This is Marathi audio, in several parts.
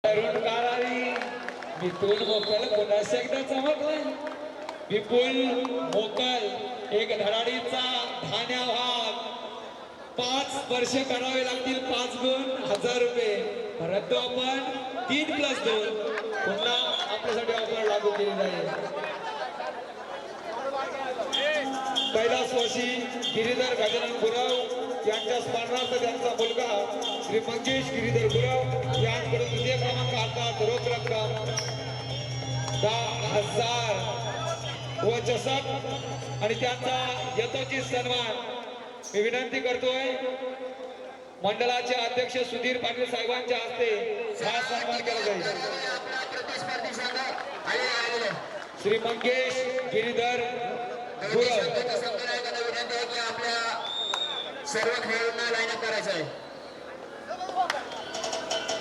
तरुण काळारी विपुल मोकल पुन्हा एकदा चमकलाय. विपुल मोकल एक धडाडीचा धान्या भाग 5 वर्ष करावे लागतील. 5 गुण 1000 रुपये. परंतु आपण 3+2 पुन्हा आपल्यासाठी ऑफर लागू केली जाईल. कैलासवासी गिरीधर गजानन गुरव यांच्या स्मरणार्थ त्यांचा मुलगा श्री मंगेश गिरीधर गुरव यांकडून तृतीय क्रमांक हातात रोख रक्कम 10,000 व चषक आणि त्यांचा यथोचित सन्मान मी विनंती करतोय. मंडळाचे अध्यक्ष सुधीर पाटील साहेबांच्या हस्ते हा सन्मान केला जाईल. श्री मंगेश गिरीधर गुरव सर्व खेळाडूंना लाईन अप करायचं आहे.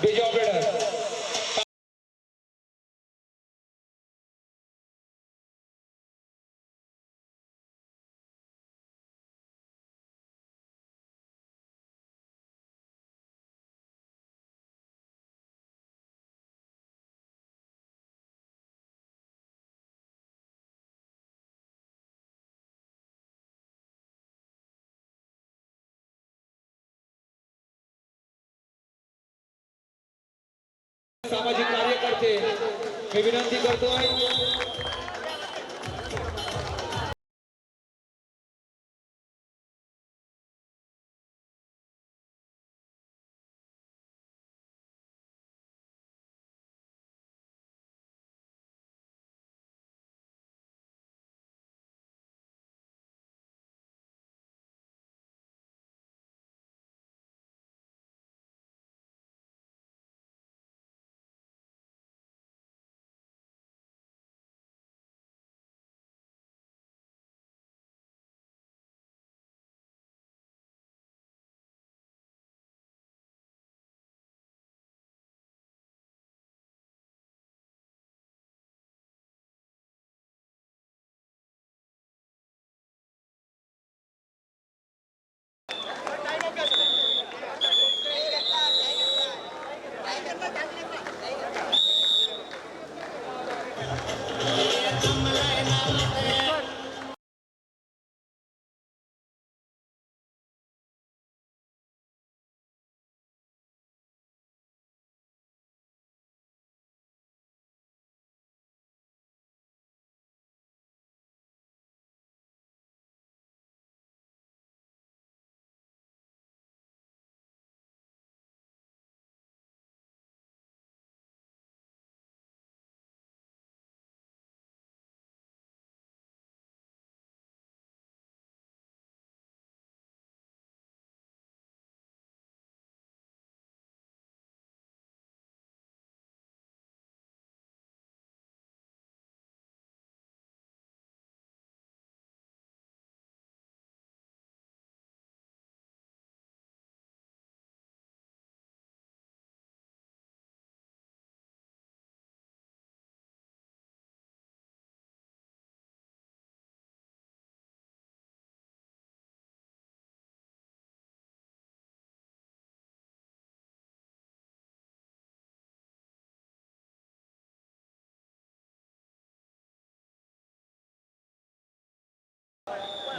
बीज ऑपरेटर सामाजिक कार्यकर्ते मी विनंती करतोय.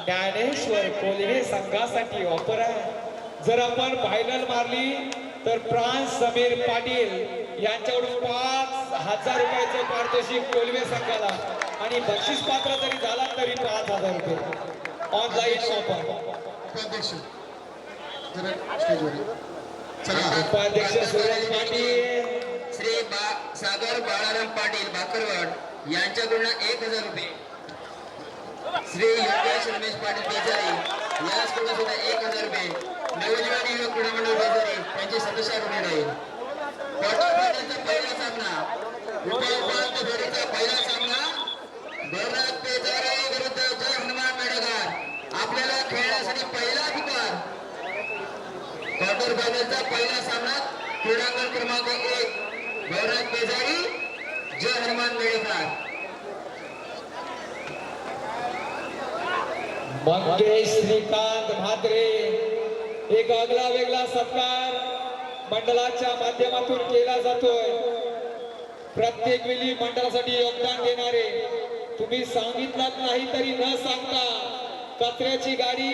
ज्ञानेश्वर कोल्हे संघासाठी ऑफर आहे. जर आपण फायनल मारली तर प्रांस समीर पाटील यांच्याकडून 5,000 रुपयाचं पारितोषिक कोल्हे संघाला आणि बक्षीस पात्र जरी झाला तरी 5,000 रुपये ऑनलाईन ऑफर. उपाध्यक्ष सुरेश पाटील श्री सागर बाळाराम पाटील बाकरवाड यांच्याकडून 1,000 रुपये. श्री योगेश रमेश पाटील बेजारी याचकडून सुद्धा 1,000 रुपये. नवजीवन युवक क्रीडा मंडळ बेजारी त्यांचे 700 रुपये राहील. क्वार्टर फायनलचा पहिला सामना उपांत्य फेरीचा पहिला सामना भरत बेजारी विरुद्ध जय हनुमान मेडेकर. आपल्याला खेळण्यासाठी पहिला पुकार. क्वार्टर फायनलचा पहिला सामना क्रीडांगण क्रमांक 1 भरत बेजारी जय हनुमान मेडेकर. मंगेश श्रीकांत म्हात्रे एक आगळा वेगळा सत्कार मंडळाच्या माध्यमातून केला जातोय. प्रत्येक वेळी मंडळासाठी योगदान देणारे, तुम्ही सांगितलात नाही तरी न सांगता कचऱ्याची गाडी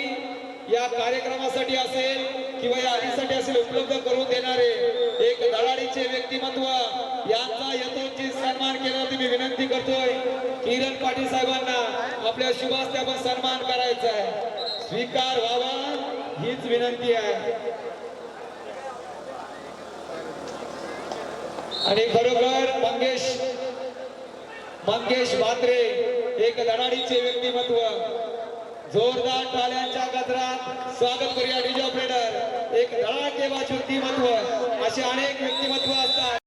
या कार्यक्रमासाठी असेल किंवा या आधीसाठी असेल उपलब्ध करून देणारे एक धडाडीचे व्यक्तिमत्व, यांचा यथोचित सन्मान केल्यावरती मी विनंती करतोय किरण पाटील साहेबांना आपल्या शुभ हस्ते आपण सन्मान करायचा आहे, स्वीकार व्हावा हीच विनंती आहे. आणि खरोखर मंगेश म्हात्रे एक धडाडीचे व्यक्तिमत्व, जोरदार टाळ्यांच्या गजरात स्वागत करूया. डीजे ऑपरेटर एक धडाकेबाज व्यक्तिमत्व, असे अनेक व्यक्तिमत्व असतात.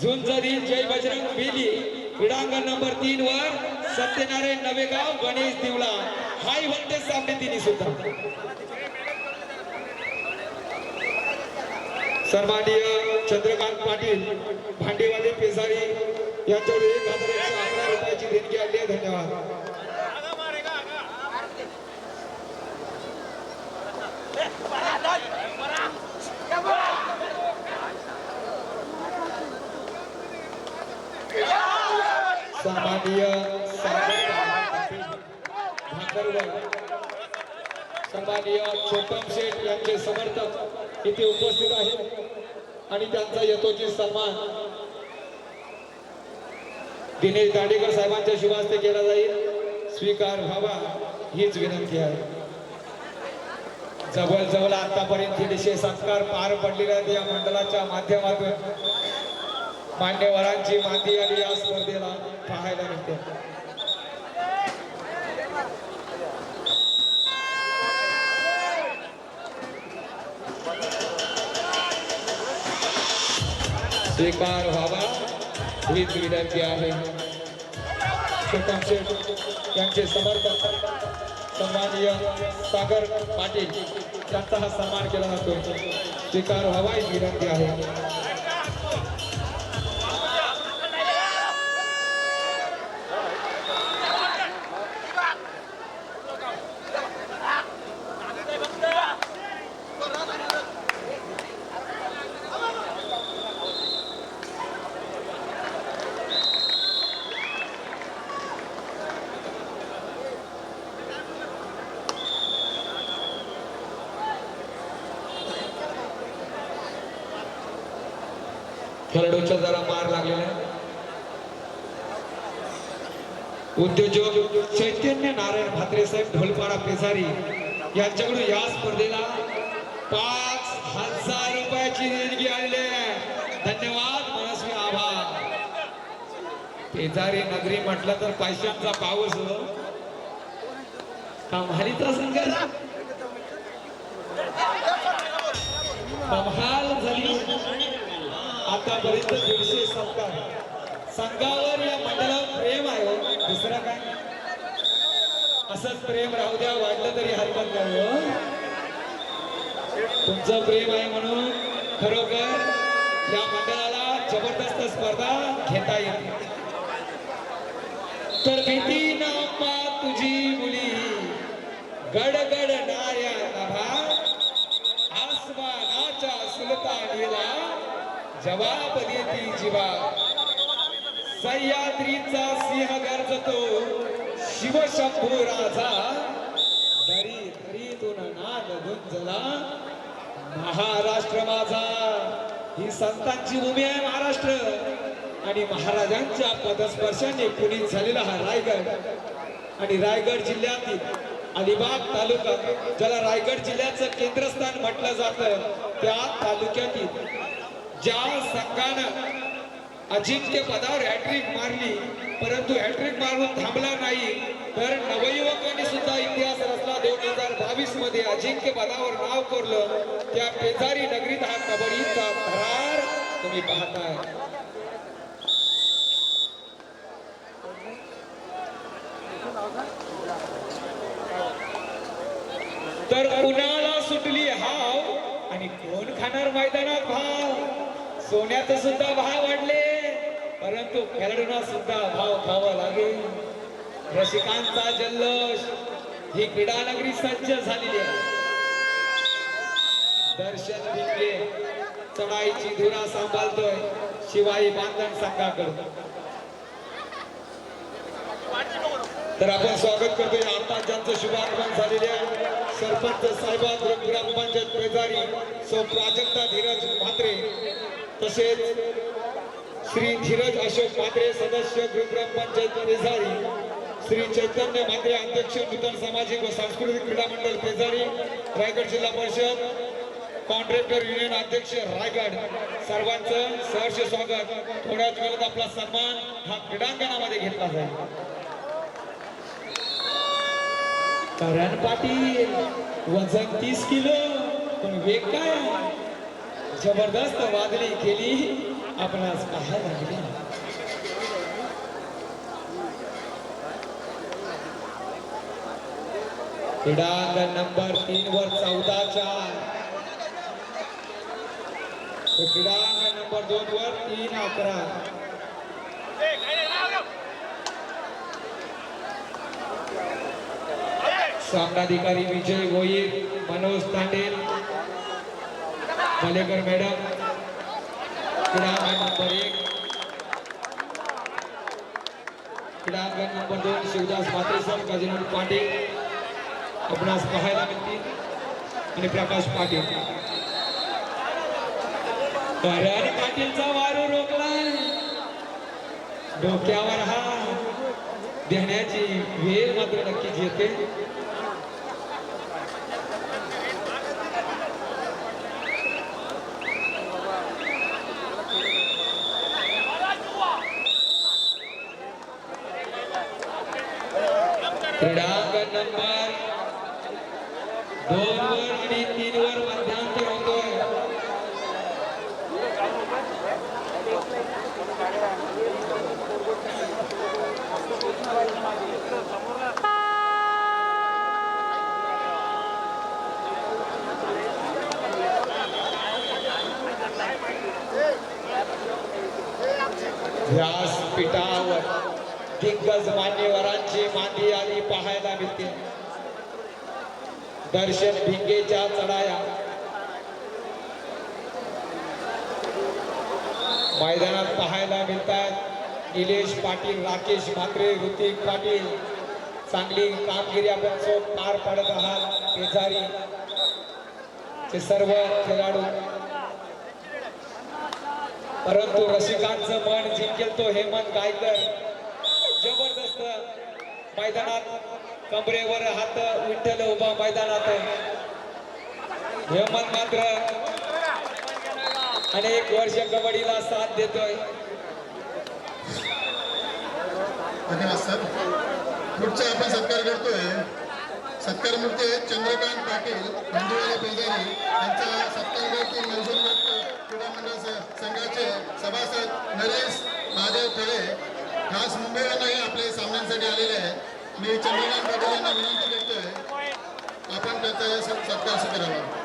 झुंजरी जय बजरंग बेली क्रीडांगण नंबर 3 वर सत्यनारायण नवेगाव गणेश दिवला हाय व्होल्टेज सामने तिन्ही सुद्धा. सन्माननीय चंद्रकांत पाटील भांडेवाले पेजारी यांच्यावर 1111 रुपयाची देणगी आली आहे. धन्यवाद. सन्माननीय सन्माननीय छोटम शेठ यांचे समर्थक इथे उपस्थित आहेत आणि त्यांचा यथोचित सन्मान दिनेश दांडेकर साहेबांच्या शुभ हस्ते केला जाईल, स्वीकार व्हावा हीच विनंती आहे. जवळ आतापर्यंत 150 संस्कार पार पडलेले आहेत. या मंडळाच्या माध्यमातून मान्यवरांची मांदी आली या स्पर्धेला पाहायला मिळते. स्वीकार व्हावा हीच विनंती आहे. छोटम शेठ यांचे समर्थक सन्माननीय सागर पाटील यांचा हा सन्मान केला जातो. स्वीकार व्हावा हीच विनंती आहे. खेळाडूंच्या जरा मार लागलेला आहे. उद्योजक चैतन्य नारायण म्हात्रे साहेब ढोलपाडा पेसारी यांच्याकडून या स्पर्धेला 5000 रुपयाची देणगी आलेली आहे. धन्यवाद, मनस्वी आभार. पेसारी नगरी म्हटलं तर पैशांचा पाऊस कमालीचा संघर्ष कमाल झाली. आतापर्यंत 150 संस्कार संघावर या मंडळावर प्रेम आहे, दुसरा काय. असंच प्रेम राहू द्या, वाढलं तरी हरकत नाही. तुमचं प्रेम आहे म्हणून खरोखर या मंडळाला जबरदस्त स्पर्धा घेता येते. तर भीती नापा तुझी मुली गडगड नाऱ्या नभा आसमानाच्या सुलतानीला जवाब देती जीवा सह्याद्रीचा सिंह गरजतो शिवशंभू राजा दरी दरीतून नाद गुंजला महाराष्ट्र माझा ही संतांची भूमी आहे महाराष्ट्र आणि महाराजांच्या पदस्पर्शाने पुनीत झालेला हा रायगड आणि रायगड जिल्ह्यातील अलिबाग तालुका ज्याला रायगड जिल्ह्याचं केंद्रस्थान म्हटलं जातं त्या तालुक्यातील ज्या संघानं अजिंक्य पदावर हॅट्रिक मारली परंतु हॅट्रिक मारून थांबला नाही तर नवयुवकांनी सुद्धा इतिहास रचला 2022 मध्ये अजिंक्य पदावर नाव कोरलं त्या पेजारी नगरीत हा कबड्डीचा थरार तुम्ही पाहताय तर कुणाला सुटली हाव आणि कोण खाणार मैदानात भाव सोन्यात सुद्धा भाव वाढले परंतु खेळाडूंना सुद्धा भाव खावा लागेल रसिकांचा जल्लोष ही क्रीडा नगरी सज्ज झालेली आहे दर्शन भिंगे चढाईची धुरा सांभाळतोय शिवाई बांधण संघाकडून तर आपण स्वागत करतोय आता ज्यांचं शुभारंभ झालेल्या सरपंच साहेबांत ग्रामपंचायत पेजारी सौ प्राजक्ता धीरज म्हात्रे तसेच श्री धीरज अशोक म्हात्रे सदस्य ग्रामपंचायत पेजारी श्री चैतन्य म्हात्रे अध्यक्ष नूतन सामाजिक व सांस्कृतिक क्रीडा मंडळ पेजारी रायगड जिल्हा परिषद कॉन्ट्रॅक्टर युनियन अध्यक्ष रायगड सर्वांचं सहर्ष स्वागत थोड्याच वेळात आपला सन्मान हा क्रीडांगणामध्ये घेतला जाईल करण पाटील वजन 30 किलो पण वेग काय जबरदस्त वादळी केली आपणास पाहायला लागली क्रीडांगण नंबर 3 वर 14 क्रीडांगण नंबर 2 वर 3-11 सामनाधिकारी विजय गोहिर मनोज तांडेल मलेकर मॅडम क्रीडांगण नंबर 1 क्रीडांगण नंबर 2 शिवदास म्हात्रे सर गजानन पाटील आपणास पाहायला मिळतील आणि प्रकाश पाटील करण पाटीलचा वारू रोखलाय डोक्यावर हा देण्याची वेळ मात्र नक्कीच येते क्रीडांगण नंबर 2 वर आणि 3 वर मध्यांतर होतोय व्यासपीठावर दिग्गज मान्यवरांची मांदी आली पाहायला मिळते दर्शन भिंगेच्या चढाया मैदानात पाहायला मिळतात निलेश पाटील राकेश म्हात्रे ऋतिक पाटील चांगली कामगिरी आपण पार पाडत आहात पेजारी चे सर्व खेळाडू परंतु रसिकांचं मन जिंकेल तो हेमंत गायकर जबरदस्त मैदानात कमरेवर हात विठ्ठल उभा मैदानात हेमंत मात्र अनेक वर्ष कबड्डीला साथ देतोय धन्यवाद सर पुढचा आपण सत्कार करतोय सत्कार मूर्ती चंद्रकांत पाटील नंदुवाले पेजारी यांचा सत्कार करतील मंजूर क्रीडा मंडळ संघाचे सभासद नरेश महादेव थळे खास मुंबईवरही आपले सामन्यांसाठी आलेले आहेत मी चंद्रकांत पाटील यांना विनंती करतोय आपण त्याचा सत्कार स्वीकारावा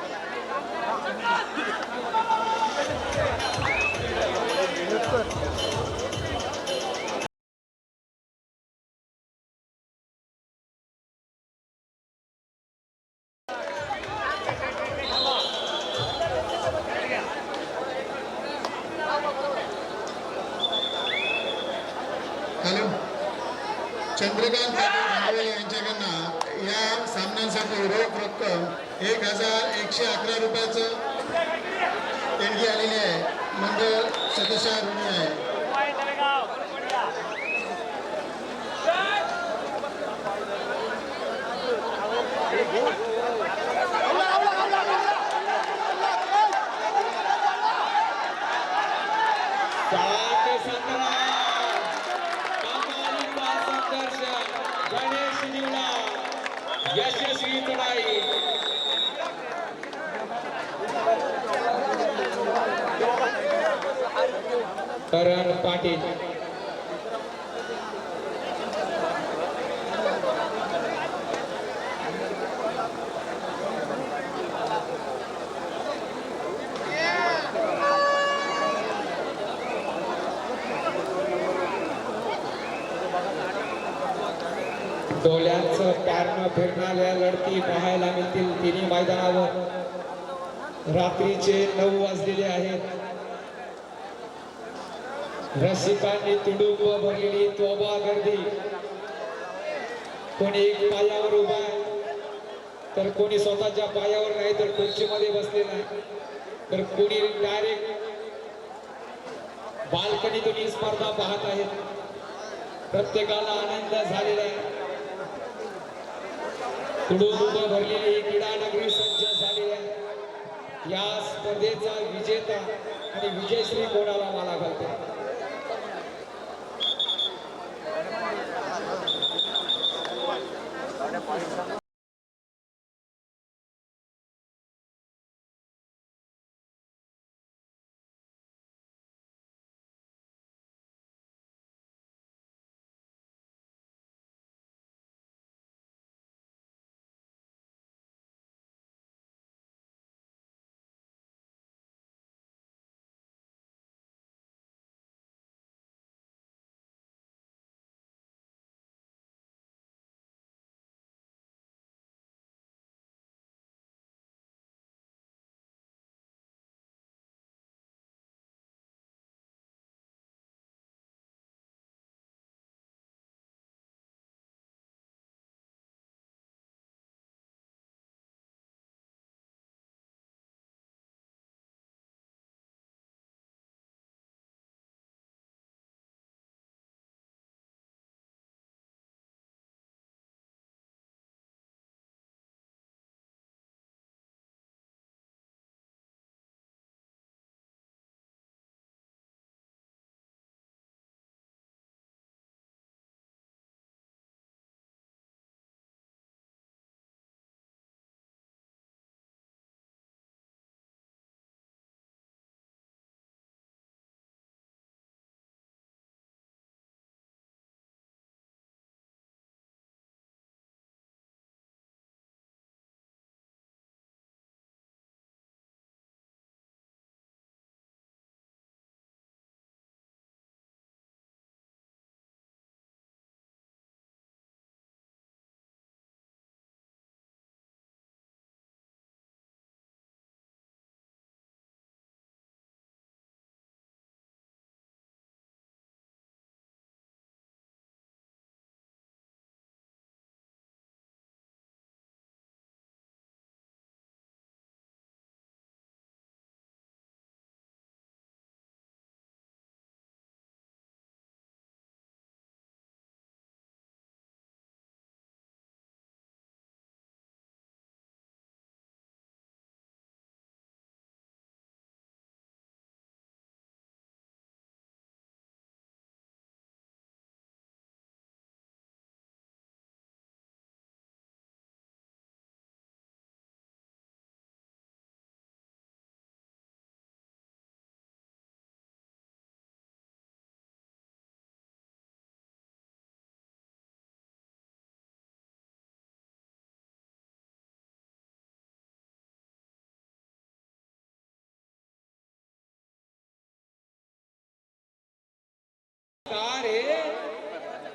चंद्रकांत पाटील भांडवले यांच्याकडनं या सामन्यांसाठी रोख रक्कम 1111 रुपयाचं देणगी आलेली आहे. मंडळ सदस्य ऋणी आहे. गणेश निवडा यशस्वी चढाई. करण पाटील डोळ्यांचं पॅरनं फिरणाऱ्या लढती पाहायला मिळतील तिन्ही मैदानावर. रात्रीचे 9 वाजलेले आहेत. रसिकांनी तुडुंब भरलेली तोबा गर्दी. कोणी एक पायावर उभा आहे तर कोणी स्वतःच्या पायावर नाही तर खुर्चीमध्ये बसलेला आहे तर कोणी डायरेक्ट बाल्कनीतून ही स्पर्धा पाहत आहेत. प्रत्येकाला आनंद झालेला आहे. तुडुंब भरलेली क्रीडा नगरी सज्ज झाली आहे. या स्पर्धेचा विजेता आणि विजयश्री कोणाला मला घालते.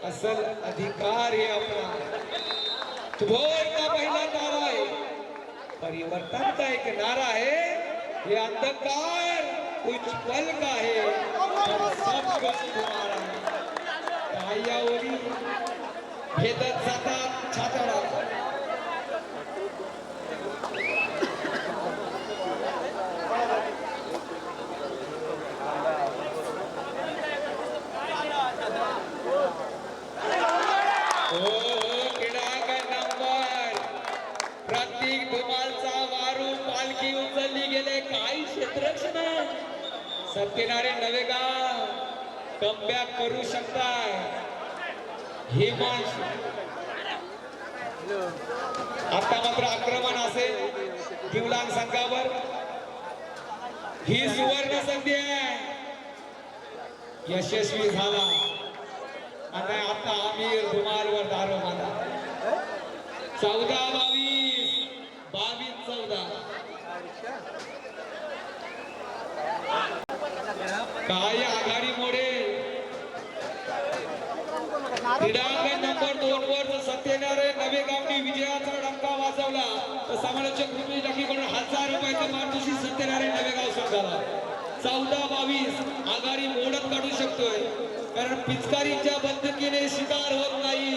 असल अधिकार है अपना. भोर का पहला नारा है, परिवर्तन का एक नारा है. ये अंधकार कुछ पल का है पर सब कुछ तुम्हारा है. भेदत जातात छाताडा. हो क्रीडांगण नंबर प्रत्येक धुमालचा वारू पालखी उचलली गेले. काही क्षेत्ररक्षण आहे. सत्यनारायण नवेगाव कमबॅक करू शकताय. हिमांश आता मात्र आक्रमण असेल दिवलांग संघावर. ही सुवर्ण संधी आहे. यशस्वी झाला आणि आता आमिर धुमालवर दारो मारला. 14-22 22-14. काय आघाडी मोडे. क्रीडांगण नंबर 2 वर सत्यनारायण नवेगावनी विजयाचा डंका वाजवला तर समालोचक रुपये टाकीकडून 1000 रुपयाचं पारितोषिक सत्यनारायण नवेगाव संघाला. 14-22 आघाडी मोडत काढू शकतोय कारण पिचकारीच्या बंदुकीने शिकार होत नाही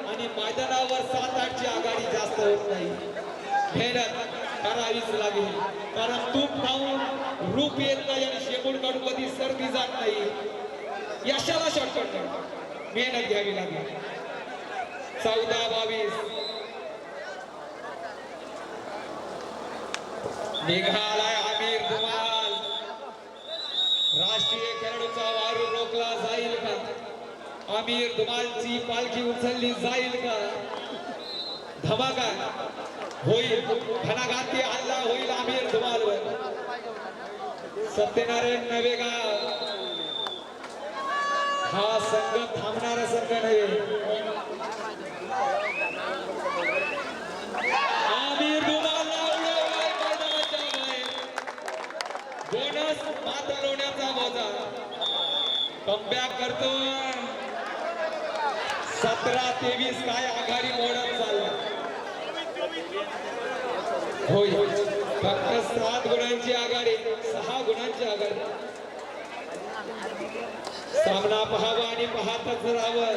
आणि मैदानावर 7-8 ची आघाडी जास्त होत नाही. मेहनत करावीच लागेल कारण तूप खाऊन रूप येत नाही आणि शेपूट काढून कधी सर्दी जात नाही. यशाला शॉर्टकट नाही. मेहनत घ्यावी लागेल. 14-22 निघालाय आमिर धुमाल. राष्ट्रीय खेळाडूचा वारू रोखला जाईल का. आमिर धुमालची पालखी उचलली जाईल का. धमाका होईल. घणाघाती हल्ला होईल आमिर धुमालवर. सत्यनारायण नवेगाव हा संघ थांबणारा संघ नव्हे. आमिर धुमालला उडवलाय मैदानाच्या बाहेर. बोनस मात्र लोण्याचा बोजा. कमबॅक करतोय. 17-23 काय आघाडी मोडत चालला. होय फक्त 7 गुणांची आघाडी. 6 गुणांची आघाडी. सामना पहावा आणि पाहतच राहावं.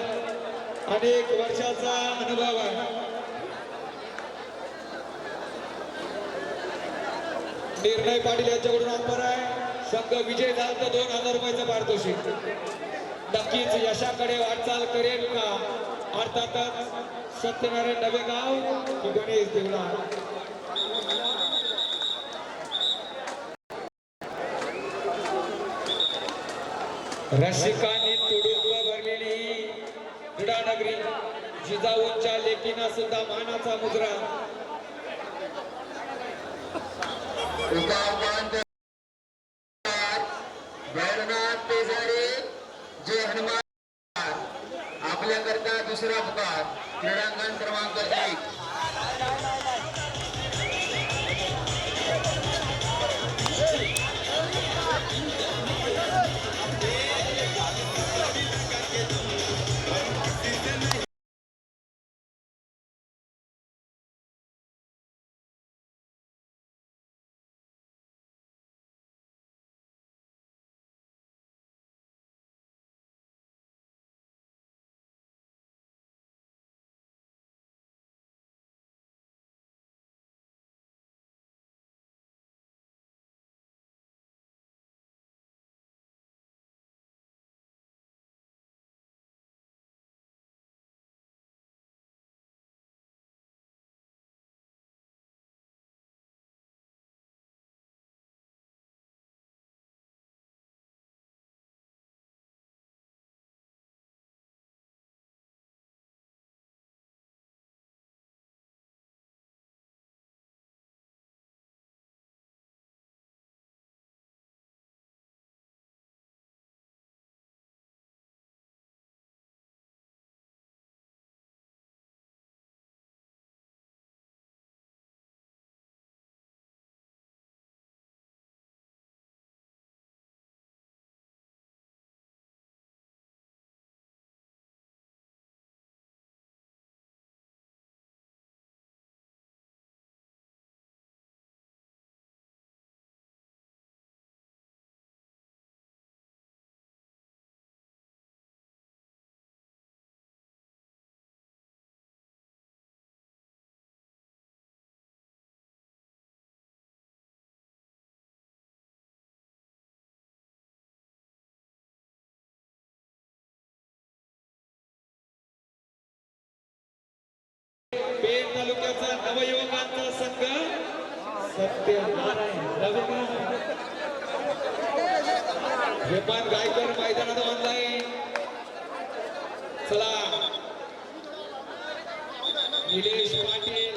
अनेक वर्षाचा अनुभव आहे. निर्णय पाटील यांच्याकडून ऑफर आहे. संघ विजय झाला तर 2000 रुपयाचं पारितोषिक. नक्कीच यशाकडे वाटचाल करेल का. अर्थातच सत्यनारायण नवेगाव की गणेश देवला. रसिकांनी तुडुंब भरलेली क्रीडानगरी जिजाऊंच्या लेकीना सुद्धा मानाचा मुजरा. भैरवनाथ पेजारे जय हनुमान. आपल्याकरता दुसरा पुकार क्रीडांगण क्रमांक 1. नवयुवकांचा संघ सत्यनारायण हे पण गायकर मैदानात ऑनलाईन. चला निलेश पाटील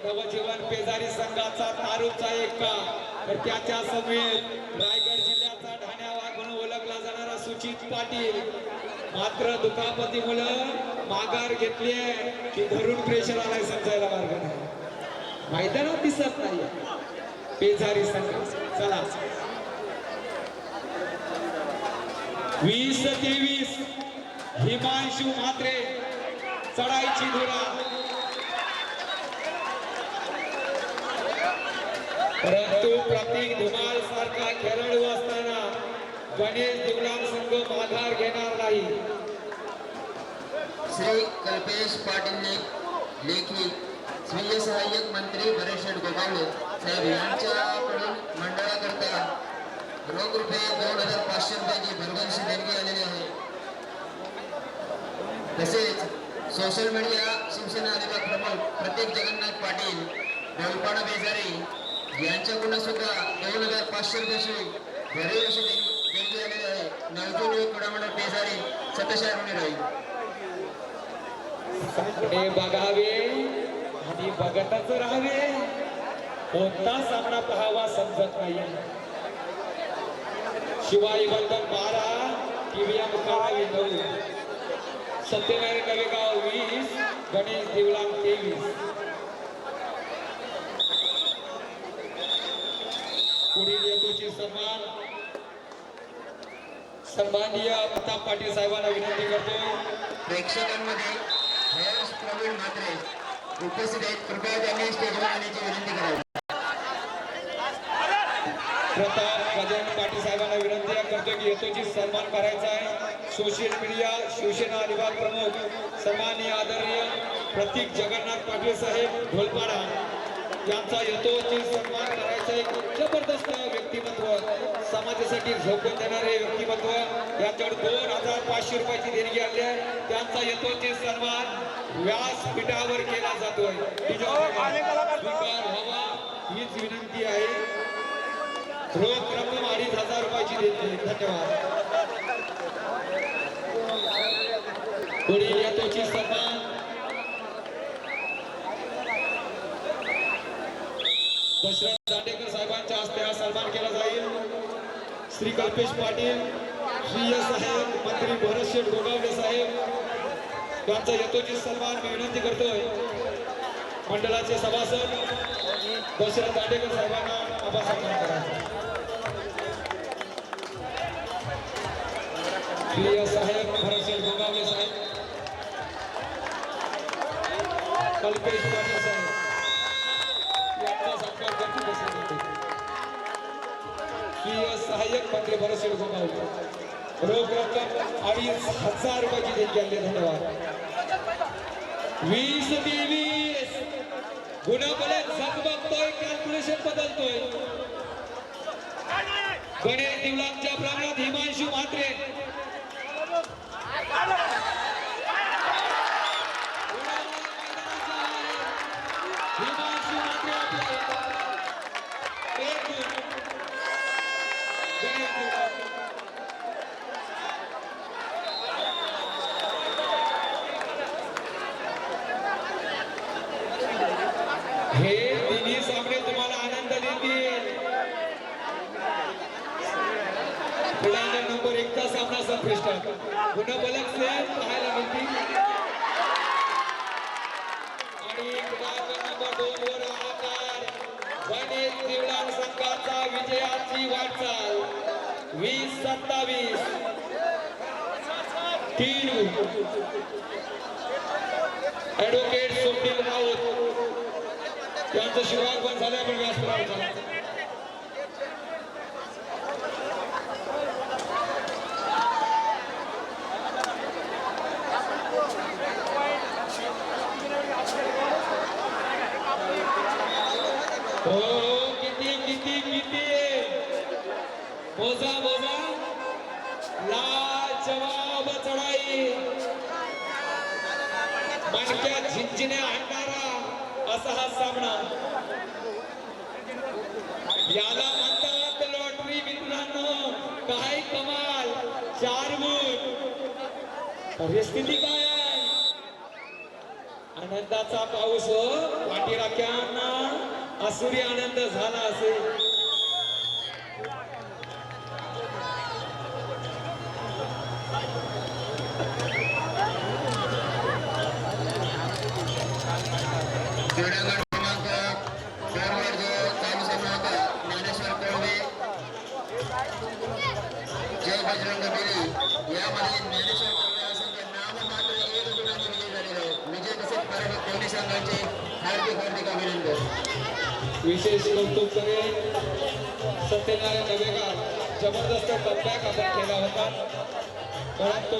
नवजीवन पेजारी संघाचा तारूचा एक्का, तर त्याच्या समेत रायगड जिल्ह्याचा ढाण्या वाघ म्हणून ओळखला जाणारा सुचित पाटील मात्र दुखापतीमुळे माघार घेतली की धरून प्रेशर आलाय समजायला मार्ग नाही. मैदानात दिसत नाही पेजारी संघ. चला 20-23 हिमांशु म्हात्रे चढाईची धुरा. परंतु प्रतीक धुमाळ सारखा खेळाडू असताना गणेश दिवलाम संघ माघार घेणार नाही. श्री कल्पेश पाटील लेखी स्वीय सहाय्यक मंत्री भरतशेठ गोगावले साहेब यांच्याकडून मंडळाकरता रोख रुपये 2500 रुपयाची भरघोस देणगी आलेली आहे. तसेच सोशल मीडिया शिवसेना अधिकार प्रमुख प्रतीक जगन्नाथ पाटील गोलपाडा बेजारी यांच्याकडून सुद्धा 2500 रुपयाची भरघोस देणगी आलेली आहे. नवजुन क्रीडा मंडळ बेजारी सतशार राहील. हे बघावे आणि बघतच राहावे. कोणता सामना पाहावा समजत नाही. शिवाई बंधन 12 TVM करावी 9 सत्यनारायण कवेगाव 20 गणेश दिवलाम 23. पुढील येतोची सन्माननीय प्रताप पाटील साहेबांना विनंती करतो. प्रेक्षकांमध्ये हर्ष प्रवीण म्हात्रे उपस्थित आहेत. कृपया त्यांनी स्टेजवर येण्याची विनंती करावी. प्रताप गजानन पाटील साहेबांना विनंती करतो की येतोची सन्मान करायचा आहे. सोशल मीडिया शिवसेना विभाग प्रमुख सन्माननीय आदरणीय प्रतीक जगन्नाथ पाटील साहेब ढोलपाडा यांचा यथोचित सन्मान करायचा. एक जबरदस्त व्यक्तिमत्व, समाजासाठी झोकून देणारे व्यक्तिमत्व. यांच्याकडे 2500 रुपयाची देणगी आली आहे. त्यांचा यथोचित सन्मान व्यासपीठावर केला जातोय. स्वीकार व्हावा हीच विनंती आहे. रोख रक्कम 2500 रुपयाची देणगी. धन्यवाद. पुढील यथोचित सन्मान दशरथ दांडेकर साहेबांच्या हस्ते हा सन्मान केला जाईल. श्री कल्पेश पाटील श्री साहेब मंत्री भरतशेठ गोगावले साहेब यांचा यथोचित सन्मान मी विनंती करतोय. मंडळाचे सभासद दशरथ दांडेकर साहेबांना आभार सन्मान करायचा. श्री साहेब भरतशेठ गोगावले साहेब, कल्पेश पाटील साहेब यांचा सत्कार करतो. सहाय्यक मंत्री भरतशेठ गोगावले रोख रक्कम 2500 रुपयाची देणगी आली. धन्यवाद. 20-23 गुणफलक झगमगतोय, कॅल्क्युलेशन बदलतोय. गणेश दिवलामच्या प्रांगणात हिमांशु म्हात्रे हे तिन्ही सामने तुम्हाला आनंद देतील. क्रीडांगण नंबर 1 चा सामना संपुष्ट. गुणफलक से पाहायला मिळतील आणि क्रीडांगण नंबर 2 वर आकार गणेश दिवलाम संघाचा विजयाची वाटचाल 20-27 3 ॲडव्होकेट सोपील राऊत त्यांचं शिवागमन झालं. आपण व्यासपीठावर हो किती किती किती मोजा मोजा लाजवाब चढाई. मणक्यात झिंझिण्या आणणारा असा हा सामना. याला म्हणतात लॉटरी मित्रांनो. काय कमाल, 4 गुण. परिस्थिती काय आहे? आनंदाचा पाऊस हो. पाठीराख्यांना आसुरी आनंद झाला असेल. क्रीडांगण क्रमांक 4 वर जो चालू सामना होता, ज्ञानेश्वर कोळवे जय बजरंग बेली, यामध्ये ज्ञानेश्वर कोळवे हा संघ नाममात्र 1 गुणांनी विजयी झालेला आहे. विजय तसेच पराभव दोन्ही संघांचे हार्दिक हार्दिक अभिनंदन. विशेष कौतुक करेल सत्यनारायण नवेगाव. जबरदस्त कमबॅक आपण केला होता, परंतु